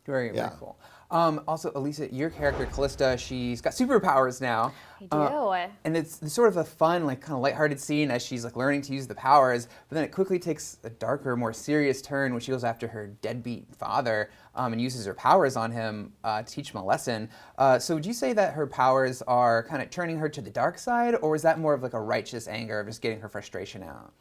Very cool. Also, Olesya, your character, Calista, she's got superpowers now. I do. And it's sort of a fun, like, kind of lighthearted scene as she's, like, learning to use the powers, but then it quickly takes a darker, more serious turn when she goes after her deadbeat father and uses her powers on him to teach him a lesson. So would you say that her powers are kind of turning her to the dark side, or is that more of, like, a righteous anger of just getting her frustration out?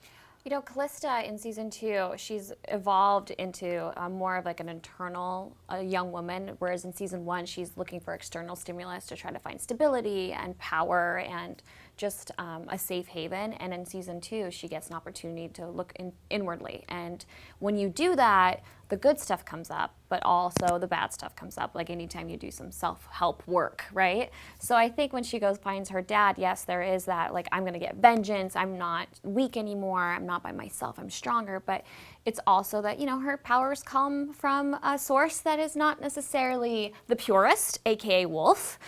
You know, Calista in season 2, she's evolved into more of like an internal young woman, whereas in season 1, she's looking for external stimulus to try to find stability and power and just a safe haven. And in season 2, she gets an opportunity to look inwardly. And when you do that, the good stuff comes up, but also the bad stuff comes up, like anytime you do some self-help work, right? So I think when she finds her dad, yes, there is that, like, I'm gonna get vengeance, I'm not weak anymore, I'm not by myself, I'm stronger, but it's also that, you know, her powers come from a source that is not necessarily the purest, aka wolf.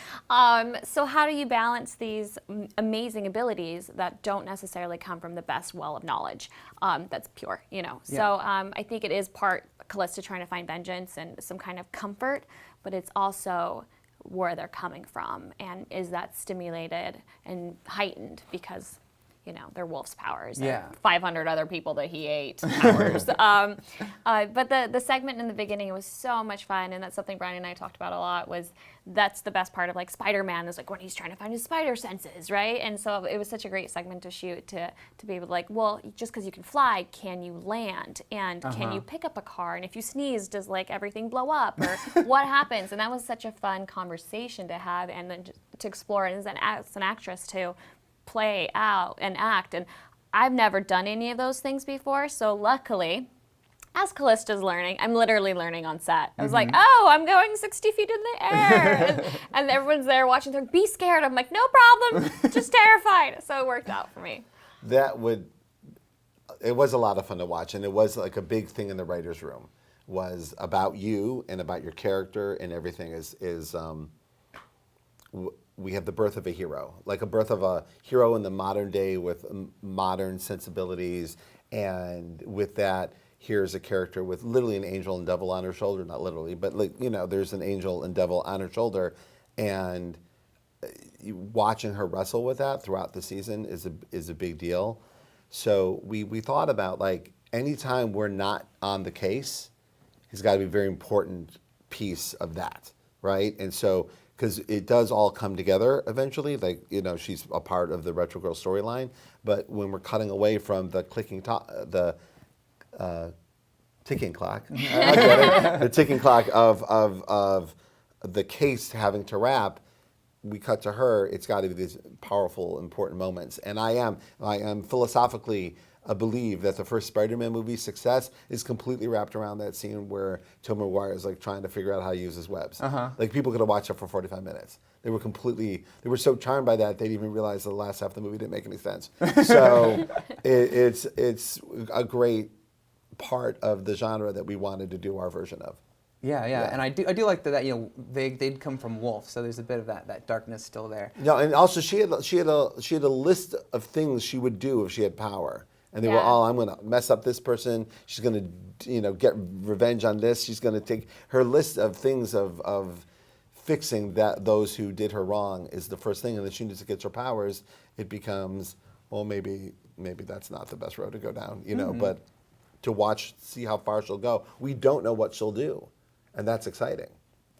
So how do you balance these amazing abilities that don't necessarily come from the best well of knowledge that's pure, you know? Yeah. So I think it is part Calista trying to find vengeance and some kind of comfort, but it's also where they're coming from, and is that stimulated and heightened because, you know, they're wolf's powers. Yeah. And 500 other people that he ate powers. But the segment in the beginning was so much fun, and that's something Brian and I talked about a lot, was that's the best part of, like, Spider-Man is, like, when he's trying to find his spider senses, right? And so it was such a great segment to shoot, to be able to, like, well, just because you can fly, can you land? And can you pick up a car? And if you sneeze, does, like, everything blow up? Or what happens? And that was such a fun conversation to have, and then to explore, and as an actress, to play out and act. And I've never done any of those things before, so luckily, as Callista's learning, I'm literally learning on set. I was like, oh, I'm going 60 feet in the air. and everyone's there watching, they're like, be scared. I'm like, no problem, just terrified. So it worked out for me. It was a lot of fun to watch, and it was like a big thing in the writer's room, was about you and about your character, and everything we have the birth of a hero, like a birth of a hero in the modern day with modern sensibilities, and with that, here's a character with literally an angel and devil on her shoulder, not literally, but, like, you know, there's an angel and devil on her shoulder, and watching her wrestle with that throughout the season is a big deal. So we thought about, like, anytime we're not on the case, it's got to be a very important piece of that, right? And so, because it does all come together eventually, like, you know, she's a part of the Retro Girl storyline, but when we're cutting away from the ticking clock, I get it, the ticking clock of the case having to wrap, we cut to her, it's got to be these powerful, important moments. And I am philosophically believe that the first Spider-Man movie's success is completely wrapped around that scene where Tobey Maguire is, like, trying to figure out how to use his webs. Like, people could have watched it for 45 minutes. They were so charmed by that, they didn't even realize the last half of the movie didn't make any sense. So it's a great part of the genre that we wanted to do our version of. Yeah, and I do like that, you know, they'd come from wolf, so there's a bit of that darkness still there. No, and also she had a list of things she would do if she had power, and they were all, I'm going to mess up this person. She's going to, you know, get revenge on this. She's going to take her list of things of fixing those who did her wrong is the first thing, and then she needs to get her powers. It becomes, well, maybe that's not the best road to go down, you know, but to see how far she'll go. We don't know what she'll do. And that's exciting.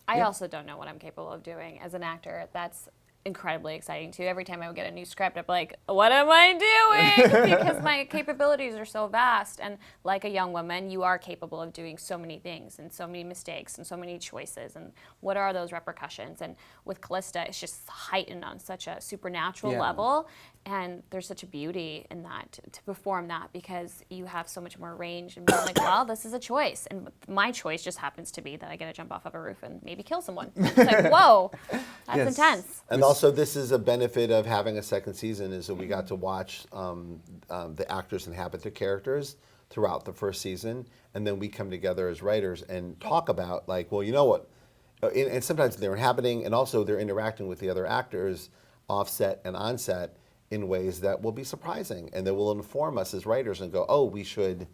I also don't know what I'm capable of doing as an actor. That's incredibly exciting too. Every time I would get a new script, I'd be like, what am I doing? Because my capabilities are so vast. And like a young woman, you are capable of doing so many things and so many mistakes and so many choices. And what are those repercussions? And with Calista, it's just heightened on such a supernatural level. And there's such a beauty in that, to perform that, because you have so much more range and being like, well, this is a choice. And my choice just happens to be that I get to jump off of a roof and maybe kill someone. It's like, whoa, that's intense. And also, this is a benefit of having a second season, is that we got to watch the actors inhabit their characters throughout the first season. And then we come together as writers and talk about, like, well, you know what? And sometimes they're inhabiting, and also they're interacting with the other actors offset and onset in ways that will be surprising and that will inform us as writers and go, oh, we should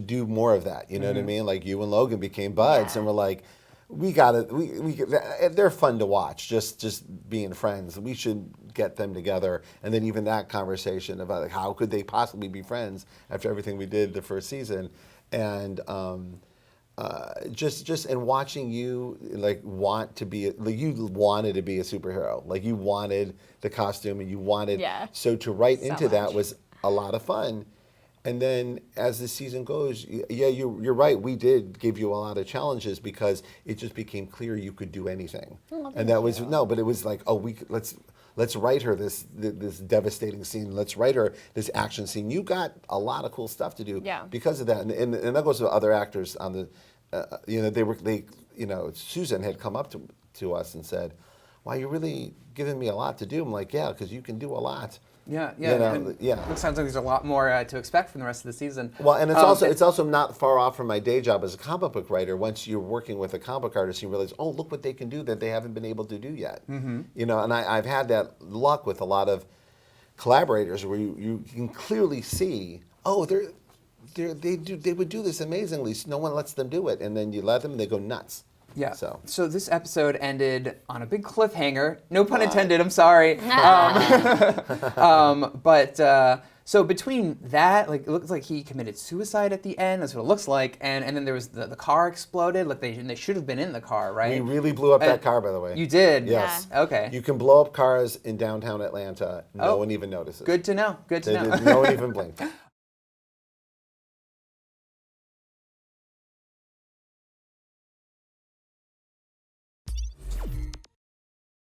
do more of that. You know what I mean? Like, you and Logan became buds, and we're like, we got it. They're fun to watch. Just being friends. We should get them together. And then even that conversation about like, how could they possibly be friends after everything we did the first season, and just and watching you like want to be like you wanted to be a superhero. Like you wanted the costume and you wanted. Yeah. So to write into that much. was a lot of fun. And then as the season goes, yeah, you're right. We did give you a lot of challenges because it just became clear you could do anything. And that was no, but it was like, oh, let's write her this devastating scene. Let's write her this action scene. You got a lot of cool stuff to do because of that. And that goes to other actors on the, Susan had come up to us and said, "Wow, you're really giving me a lot to do." I'm like, "Yeah, because you can do a lot." Yeah. Yeah. It sounds like there's a lot more to expect from the rest of the season. Well, and it's also not far off from my day job as a comic book writer. Once you're working with a comic book artist, you realize, oh, look what they can do that they haven't been able to do yet. Mm-hmm. And I've had that luck with a lot of collaborators where you can clearly see, oh, they would do this amazingly. So no one lets them do it, and then you let them, and they go nuts. Yeah. So this episode ended on a big cliffhanger. No pun intended. I'm sorry. So between that, like it looks like he committed suicide at the end. That's what it looks like. And then there was the car exploded. Like they should have been in the car, right? We really blew up that car, by the way. You did. Yes. Yeah. Okay. You can blow up cars in downtown Atlanta. No one even notices. Good to know. Good to know. No one even blinked.